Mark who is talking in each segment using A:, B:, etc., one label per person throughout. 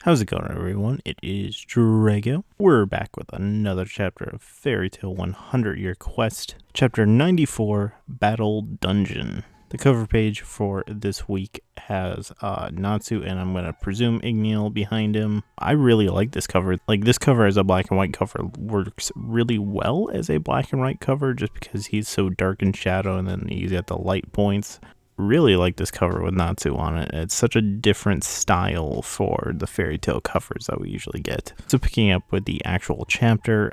A: How's it going, everyone? It is Drago. We're back with another chapter of Fairy Tale 100 Year Quest, Chapter 94, Battle Dungeon. The cover page for this week has Natsu, and I'm going to presume Igniel behind him. I really like this cover. Like, this cover as a black and white cover works really well as a black and white cover, just because he's so dark in shadow, and then he's got the light points. Really like this cover with Natsu on it. It's such a different style for the fairy tale covers that we usually get. So picking up with the actual chapter,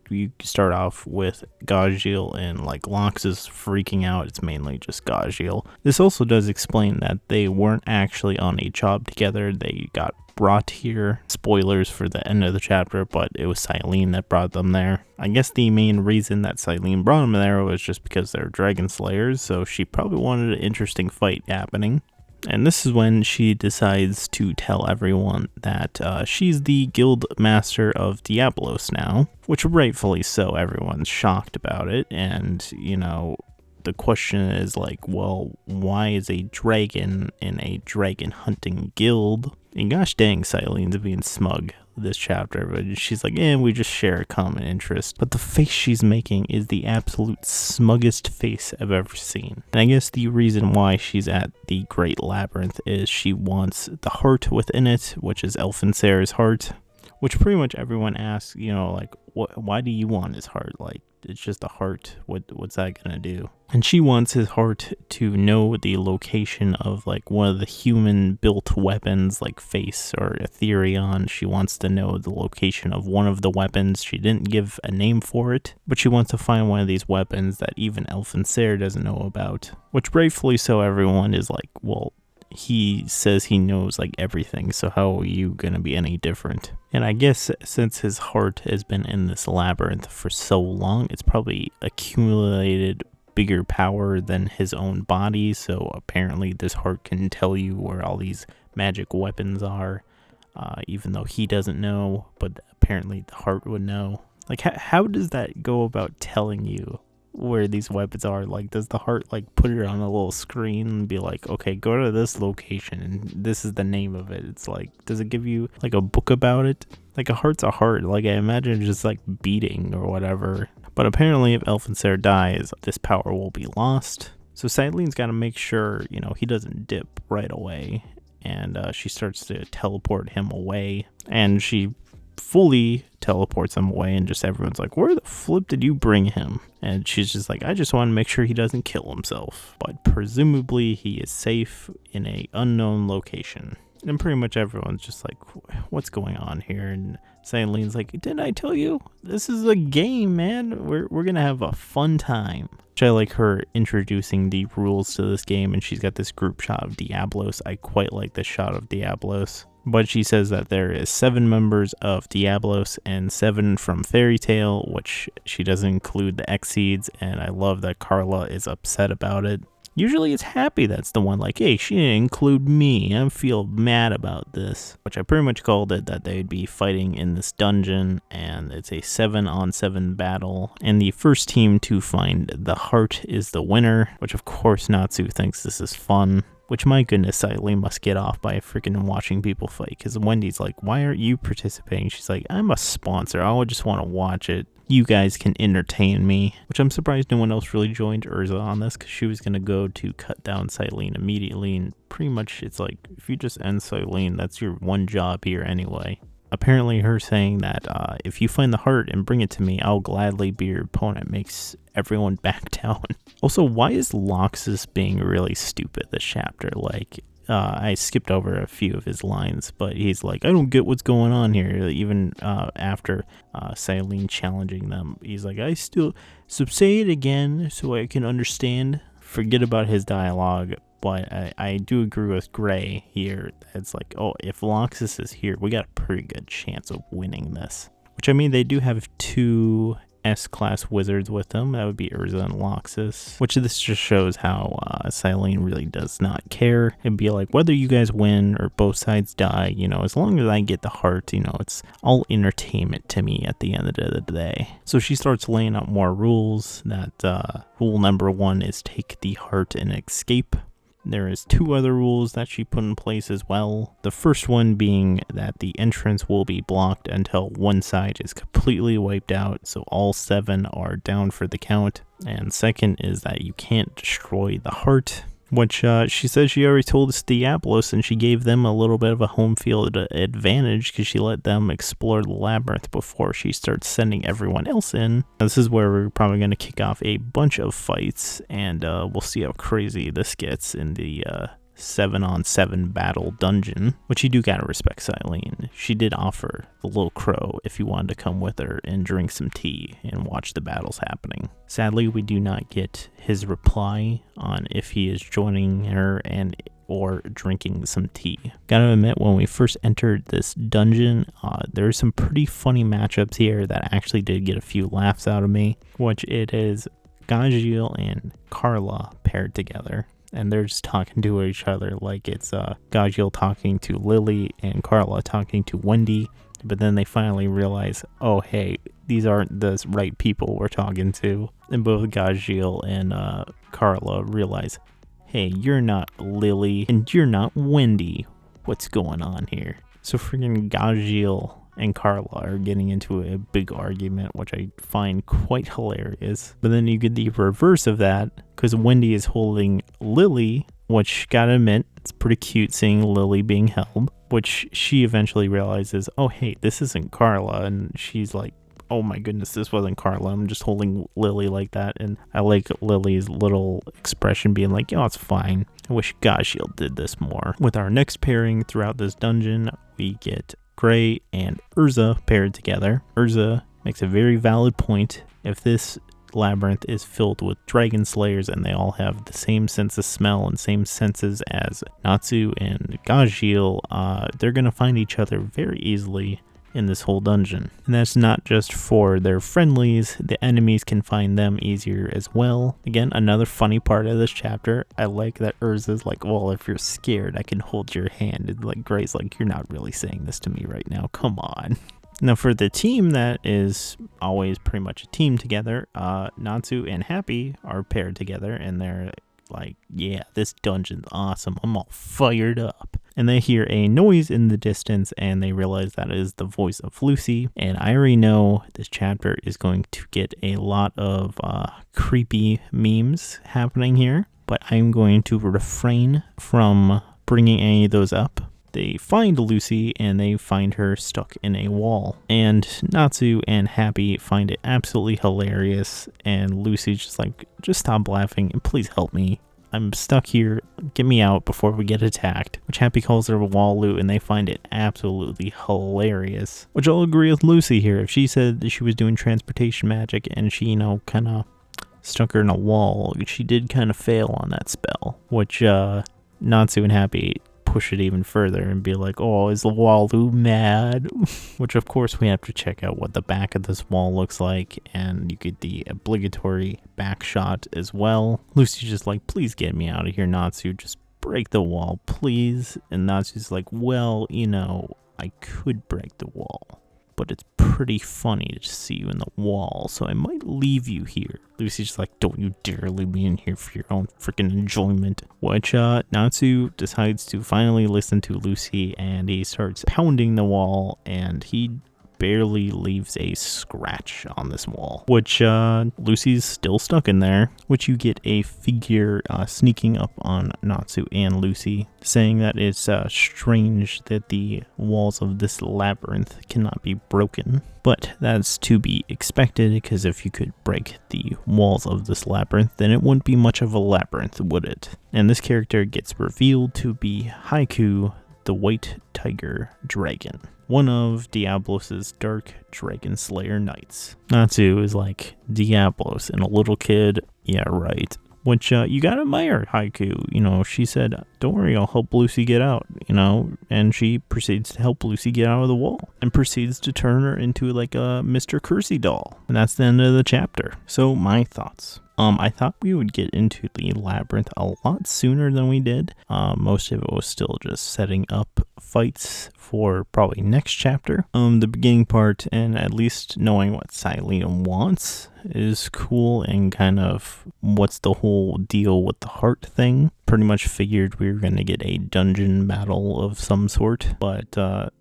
A: you start off with Gajiel and like Lox is freaking out. It's mainly just Gajiel. This also does explain that they weren't actually on a job together. They got brought here. Spoilers for the end of the chapter, but it was Selene that brought them there. I guess the main reason that Selene brought them there was just because they're dragon slayers, so she probably wanted an interesting fight happening. And this is when she decides to tell everyone that she's the guild master of Diablos now, which rightfully so, everyone's shocked about it. And, you know, the question is like, well, why is a dragon in a dragon hunting guild? And gosh dang, Selene's being smug this chapter, but she's like, we just share a common interest. But the face she's making is the absolute smuggest face I've ever seen. And I guess the reason why she's at the Great Labyrinth is she wants the heart within it, which is Elfinser's heart, which pretty much everyone asks, you know, like, why do you want his heart? Like, it's just a heart. What's that gonna do? And she wants his heart to know the location of like one of the human built weapons like Face or Etherion. She wants to know the location of one of the weapons. She didn't give a name for it, but she wants to find one of these weapons that even Elfinser doesn't know about, which rightfully so everyone is like, well, he says he knows like everything, so how are you gonna be any different? And I guess since his heart has been in this labyrinth for so long, it's probably accumulated bigger power than his own body, so apparently this heart can tell you where all these magic weapons are, even though he doesn't know, but apparently the heart would know. Like, how does that go about telling you where these weapons are? Like, does the heart like put it on a little screen and be like, okay, go to this location and this is the name of it? It's like, does it give you like a book about it? Like, a heart's a heart. Like, I imagine it's just like beating or whatever. But apparently if Elfinser dies, this power will be lost. So Selene's got to make sure, you know, he doesn't dip right away. And she starts to teleport him away, and she fully teleports him away, and just everyone's like, where the flip did you bring him? And she's just like, I just want to make sure he doesn't kill himself. But presumably he is safe in a unknown location. And pretty much everyone's just like, what's going on here? And Selene's like, didn't I tell you? This is a game, man. We're gonna have a fun time. Which I like her introducing the rules to this game, and she's got this group shot of Diablos. I quite like this shot of Diablos. But she says that there is 7 members of Diablos and 7 from Fairy Tale, which she doesn't include the Exceeds, and I love that Carla is upset about it. Usually it's Happy that's the one like, hey, she didn't include me, I feel mad about this. Which I pretty much called it that they'd be fighting in this dungeon, and it's a 7-on-7 battle, and the first team to find the heart is the winner, which of course Natsu thinks this is fun. Which, my goodness, Selene must get off by freaking watching people fight. Because Wendy's like, why aren't you participating? She's like, I'm a sponsor. I would just want to watch it. You guys can entertain me. Which I'm surprised no one else really joined Urza on this, because she was going to go to cut down Selene immediately. And pretty much it's like, if you just end Selene, that's your one job here anyway. Apparently her saying that if you find the heart and bring it to me, I'll gladly be your opponent makes everyone back down. Also, why is Loxus being really stupid this chapter? Like, I skipped over a few of his lines, but he's like, I don't get what's going on here. Even after Selene challenging them, he's like, I still... So say it again so I can understand. Forget about his dialogue. But I do agree with Gray here. It's like, oh, if Loxus is here, we got a pretty good chance of winning this. Which, I mean, they do have 2 S-class wizards with them. That would be Urza and Loxus. Which this just shows how Selene really does not care. It'd be like, whether you guys win or both sides die, you know, as long as I get the heart, you know, it's all entertainment to me at the end of the day. So she starts laying out more rules. That rule number 1 is take the heart and escape. There is 2 other rules that she put in place as well. The first one being that the entrance will be blocked until one side is completely wiped out, so all 7 are down for the count. And second is that you can't destroy the heart, which she says she already told us Diablos, and she gave them a little bit of a home field advantage because she let them explore the labyrinth before she starts sending everyone else in. This is where we're probably going to kick off a bunch of fights, and we'll see how crazy this gets in the 7-on-7 battle dungeon, which you do gotta respect Selene. She did offer the little crow if you wanted to come with her and drink some tea and watch the battles happening. Sadly, we do not get his reply on if he is joining her or drinking some tea. Gotta admit, when we first entered this dungeon, there's some pretty funny matchups here that actually did get a few laughs out of me, which it is Gajiel and Carla paired together. And they're just talking to each other like it's Gajiel talking to Lily and Carla talking to Wendy. But then they finally realize, oh, hey, these aren't the right people we're talking to. And both Gajiel and Carla realize, hey, you're not Lily and you're not Wendy. What's going on here? So freaking Gajiel and Carla are getting into a big argument, which I find quite hilarious. But then you get the reverse of that, because Wendy is holding Lily, which, gotta admit, it's pretty cute seeing Lily being held, which she eventually realizes, oh, hey, this isn't Carla, and she's like, oh my goodness, this wasn't Carla, I'm just holding Lily like that. And I like Lily's little expression being like, oh, it's fine. I wish Gajiel did this more. With our next pairing throughout this dungeon, we get Gray and Urza paired together. Urza makes a very valid point. If this labyrinth is filled with dragon slayers and they all have the same sense of smell and same senses as Natsu and Gajiel, they're going to find each other very easily in this whole dungeon. And that's not just for their friendlies, the enemies can find them easier as well. Again, another funny part of this chapter, I like that Urza's like, well, if you're scared, I can hold your hand. And like Gray's like, you're not really saying this to me right now, come on. Now for the team that is always pretty much a team together, Natsu and Happy are paired together and they're like, yeah, this dungeon's awesome, I'm all fired up. And they hear a noise in the distance and they realize that is the voice of Lucy. And I already know this chapter is going to get a lot of creepy memes happening here, but I'm going to refrain from bringing any of those up. They find Lucy and they find her stuck in a wall. And Natsu and Happy find it absolutely hilarious. And Lucy's just like, just stop laughing and please help me. I'm stuck here, get me out before we get attacked, which Happy calls her a wall loot, and they find it absolutely hilarious. Which I'll agree with Lucy here. If she said that she was doing transportation magic and she, you know, kind of stuck her in a wall, she did kind of fail on that spell, which Natsu and Happy push it even further and be like, oh, is the wall loot mad? Which of course we have to check out what the back of this wall looks like, and you get the obligatory back shot as well. Lucy's just like, please get me out of here, Natsu, just break the wall, please. And Natsu's like, well, you know, I could break the wall, but it's pretty funny to see you in the wall, so I might leave you here. Lucy's just like, don't you dare leave me in here for your own freaking enjoyment. Which Natsu decides to finally listen to Lucy, and he starts pounding the wall, and he barely leaves a scratch on this wall, which Lucy's still stuck in there, which you get a figure sneaking up on Natsu and Lucy, saying that it's strange that the walls of this labyrinth cannot be broken. But that's to be expected, because if you could break the walls of this labyrinth, then it wouldn't be much of a labyrinth, would it? And this character gets revealed to be Haiku, the White Tiger Dragon, one of Diablos's Dark Dragon Slayer Knights. Natsu is like, Diablos and a little kid? Yeah, right. Which you gotta admire Haiku. You know, she said, don't worry, I'll help Lucy get out, you know, and she proceeds to help Lucy get out of the wall and proceeds to turn her into like a Mr. Kersey doll. And that's the end of the chapter. So my thoughts. I thought we would get into the labyrinth a lot sooner than we did. Most of it was still just setting up fights for probably next chapter. The beginning part, and at least knowing what Selene wants, is cool, and kind of what's the whole deal with the heart thing. pretty much figured we were going to get a dungeon battle of some sort, but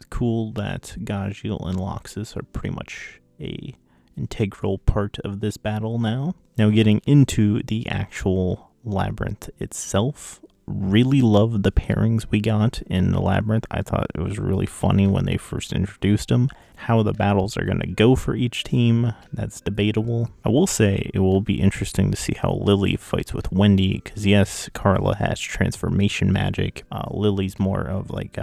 A: cool that Gajil and Loxus are pretty much a integral part of this battle now. Now getting into the actual labyrinth itself, really loved the pairings we got in the labyrinth. I thought it was really funny when they first introduced them. How the battles are going to go for each team, that's debatable. I will say it will be interesting to see how Lily fights with Wendy, because yes, Carla has transformation magic. Lily's more of like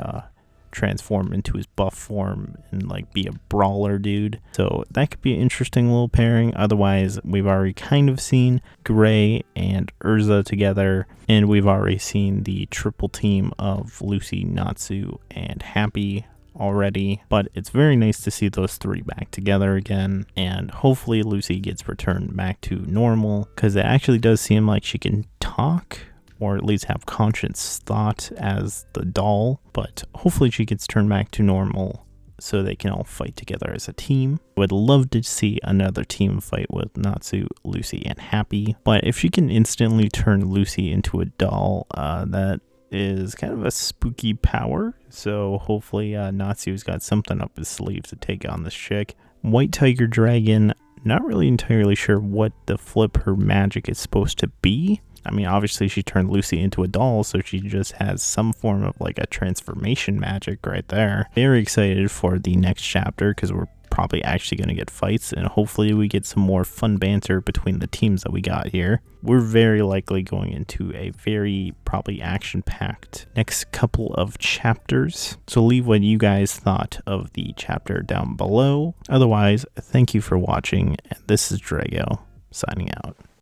A: transform into his buff form and like be a brawler dude. So that could be an interesting little pairing. Otherwise, we've already kind of seen Gray and Urza together, and we've already seen the triple team of Lucy, Natsu, and Happy already, but it's very nice to see those three back together again, and hopefully Lucy gets returned back to normal, because it actually does seem like she can talk, or at least have conscious thought as the doll, but hopefully she gets turned back to normal so they can all fight together as a team. Would love to see another team fight with Natsu, Lucy, and Happy, but if she can instantly turn Lucy into a doll, that is kind of a spooky power, so hopefully Natsu's got something up his sleeve to take on this chick. White Tiger Dragon, not really entirely sure what the flip her magic is supposed to be. I mean, obviously she turned Lucy into a doll, so she just has some form of like a transformation magic right there. Very excited for the next chapter, because we're probably actually going to get fights, and hopefully we get some more fun banter between the teams that we got here. We're very likely going into a very probably action-packed next couple of chapters, so leave what you guys thought of the chapter down below. Otherwise, thank you for watching, and this is Drago signing out.